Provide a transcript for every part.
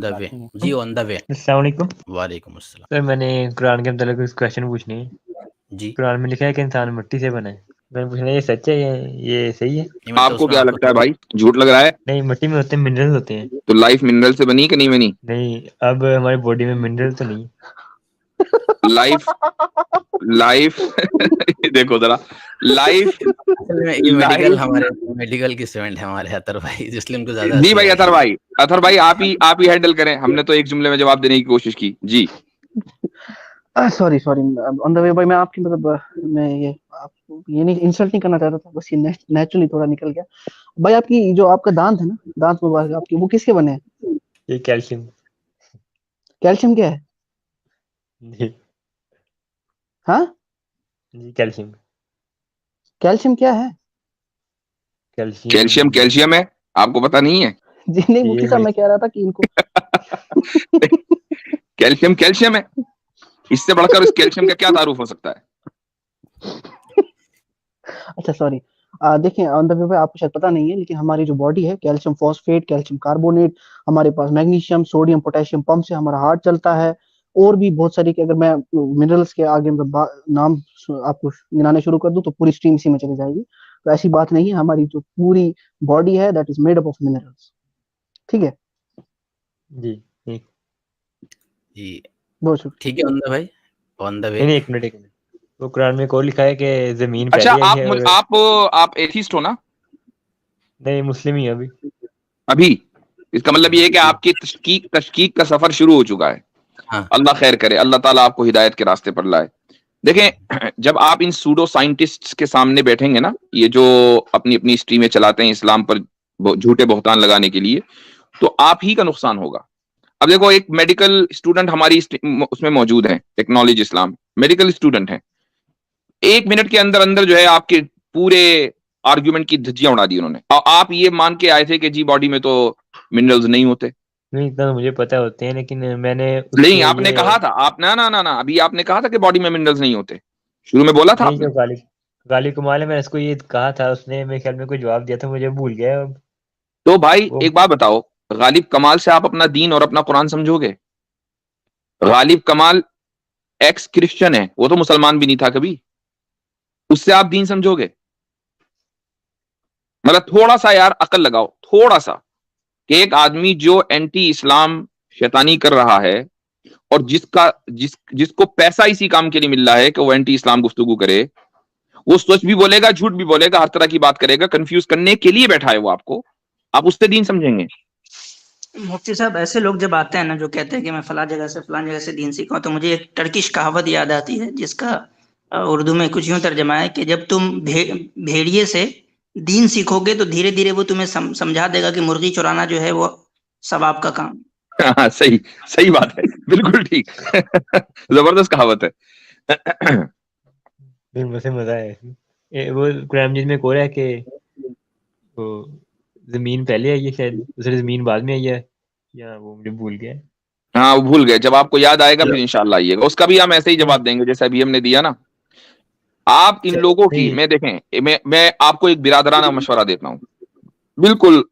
the way. Ji on the way. अस्सलाम वालेकुम। वालेकुम अस्सलाम। सर मैंने कुरान के मतलब कुछ क्वेश्चन पूछने हैं। जी कुरान में लिखा है कि इंसान मिट्टी से बना है। मैंने पूछना है ये सच है, ये सही है? ये मतलब आपको उसमें क्या लगता है भाई, झूठ लग रहा है? नहीं, मिट्टी में होते हैं, मिनरल्स होते हैं। तो लाइफ मिनरल से बनी कि नहीं बनी? नहीं, अब हमारी बॉडी में मिनरल तो नहीं। लाइफ देखो जरा, लाइफ असल में ये मेडिकल की स्टूडेंट है हमारे अतर भाई, इसलिए उनको ज्यादा जी भाई। अतर भाई आप ही हैंडल करें, हमने तो एक जुमले में जवाब देने की कोशिश की जी। सॉरी ऑन द वे भाई, मैं आपकी मतलब मैं ये नहीं इंसल्ट नहीं करना चाहता था, बस ये नेचुरली थोड़ा निकल गया। भाई आपकी जो आपका दांत है ना, दांत मुबारक आपकी, वो किसके बने हैं? ये कैल्शियम। कैल्शियम क्या है? जी हाँ, जी कैल्शियम कैल्शियम क्या है? कैल्शियम है, आपको पता नहीं है? जी नहीं, मुफ्ती साहब मैं कह रहा था कि इनको कैल्शियम है, इससे बढ़कर इस कैल्शियम का क्या तारुफ हो सकता है? अच्छा सॉरी, देखिए ऑन द वे आपको शायद पता नहीं है, लेकिन हमारी जो बॉडी है, कैल्शियम फॉस्फेट, कैल्शियम कार्बोनेट, हमारे पास मैग्नीशियम, सोडियम, पोटेशियम पंप से हमारा हार्ट चलता है, और भी बहुत सारी कि अगर मैं मिनरल्स के आगे मतलब नाम आपको गिनाने शुरू कर दूं तो पूरी स्ट्रीम इसी में चली जाएगी। तो ऐसी बात नहीं है, हमारी जो पूरी बॉडी है that is made up of minerals. ठीक है जी ठीक जी बहुत शुक्रिया। ठीक है ऑन द भाई, ऑन द वे। नहीं, एक मिनट। वो कुरान में को लिखा है कि जमीन अच्छा, पहले आई है आप एथीस्ट हो ना? नहीं, मुस्लिम ही है अभी इसका मतलब ये है कि आपकी तशकीक का सफर शुरू हो चुका है। हाँ। अल्लाह खैर करे, अल्लाह ताला आपको हिदायत के रास्ते पर लाए। देखें, जब आप इन सूडो साइंटिस्ट्स के सामने बैठेंगे ना, ये जो अपनी अपनी स्ट्रीमें चलाते हैं इस्लाम पर झूठे बहतान लगाने के लिए, तो आप ही का नुकसान होगा। अब देखो, एक मेडिकल स्टूडेंट हमारी उसमें मौजूद है, टेक्नोलॉजी इस्लाम मेडिकल स्टूडेंट है। 1 मिनट के अंदर अंदर जो है आपके पूरे आर्ग्यूमेंट की धज्जियां उड़ा दी उन्होंने। और आप ये मान के आए थे कि जी बॉडी में तो मिनरल्स नहीं होते। नहीं, इतना तो मुझे पता होते हैं, लेकिन मैंने नहीं, आपने कहा था, आप ना अभी आपने कहा था कि बॉडी में मिनरल्स नहीं होते, शुरू में बोला था आपने। जो गालिब कमाल है, मैंने इसको ये कहा था, उसने मेरे ख्याल में कोई जवाब दिया था, मुझे भूल गया अब। तो भाई एक बात बताओ, गालिब कमाल से आप अपना दीन और अपना कुरान समझोगे? गालिब कमाल एक्स क्रिश्चियन है, वो तो मुसलमान भी नहीं था कभी, उससे आप दीन समझोगे? मतलब थोड़ा सा यार अकल लगाओ, थोड़ा सा, कि एक आदमी जो एंटी इस्लाम शैतानी कर रहा है और जिसको पैसा इसी काम के लिए मिल रहा है कि वो एंटी इस्लाम गुफ्तगू करे, वो सच भी बोलेगा, झूठ भी बोलेगा, हर तरह की बात करेगा, कंफ्यूज करने के लिए बैठा है वो आपको, आप उससे दीन समझेंगे? मुफ्ती साहब, ऐसे लोग जब आते हैं ना, जो कहते हैं कि मैं फलां जगह से दीन सीखा हूं, तो मुझे एक टर्किश कहावत याद आती है, जिसका उर्दू में कुछ यूं तर्जमा है कि जब तुम भेड़िए से दीन सीखोगे तो धीरे धीरे वो तुम्हें समझा देगा कि मुर्गी चुराना जो है वो सवाब का काम। हाँ, सही बात है, बिल्कुल ठीक। जबरदस्त कहावत है। मुझे मजा है। वो कुरान मजीद में कोर है कि वो जमीन पहले आई है, शायद दूसरी जमीन बाद में आई है, या वो मुझे भूल गया। हाँ, वो भूल गए, जब आपको याद आएगा फिर इंशाल्लाह आइएगा, उसका भी हम ऐसे ही जवाब देंगे जैसे अभी हमने दिया ना। आप इन लोगों की, मैं देखें, मैं आपको एक बिरादराना मशवरा देता हूँ, बिल्कुल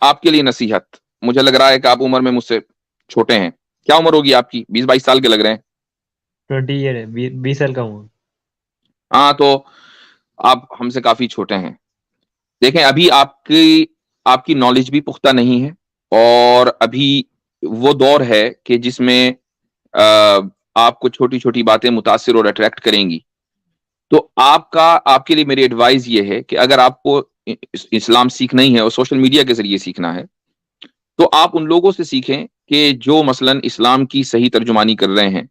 आपके लिए नसीहत। मुझे लग रहा है कि आप उम्र में मुझसे छोटे हैं। क्या उम्र होगी आपकी? 20-22 साल के लग रहे हैं। 20 ईयर है, 20 साल का हूँ। हाँ, तो आप हमसे काफी छोटे हैं। देखें, अभी आपकी नॉलेज भी पुख्ता नहीं है, और अभी वो दौर है कि जिसमें आपको छोटी छोटी बातें मुतासिर और अट्रैक्ट करेंगी। तो आपके लिए मेरी एडवाइस ये है कि अगर आपको इस्लाम सीखना ही है और सोशल मीडिया के जरिए सीखना है, तो आप उन लोगों से सीखें कि जो मसलन इस्लाम की सही तर्जुमानी कर रहे हैं।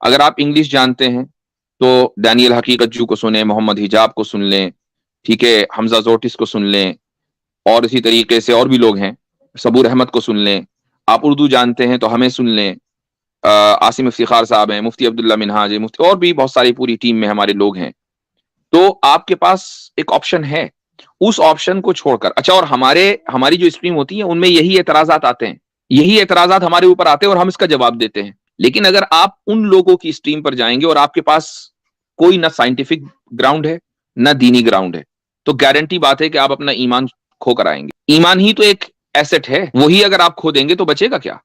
अगर आप इंग्लिश जानते हैं तो डैनियल हकीकतजू को सुने, मोहम्मद हिजाब को सुन लें, ठीक है, हमजा जोटिस को सुन लें, और इसी तरीके से और भी लोग हैं, सबूर अहमद को सुन लें। आप उर्दू जानते हैं तो हमें सुन लें, आसिम इफ्तिखार साहब हैं, मुफ्ती अब्दुल्ला मिनहाज है, मुफ्ती, और भी बहुत सारी पूरी टीम में हमारे लोग हैं। तो आपके पास एक ऑप्शन है, उस ऑप्शन को छोड़कर। अच्छा, और हमारी जो स्ट्रीम होती है उनमें यही एतराजात आते हैं, यही एतराजात हमारे ऊपर आते हैं और हम इसका जवाब देते हैं। लेकिन अगर आप उन लोगों की स्ट्रीम पर जाएंगे और आपके पास कोई ना साइंटिफिक ग्राउंड है ना दीनी ग्राउंड है, तो गारंटी बात है कि आप अपना ईमान खो कर आएंगे। ईमान ही तो एक एसेट है, वही अगर आप खो देंगे तो बचेगा क्या?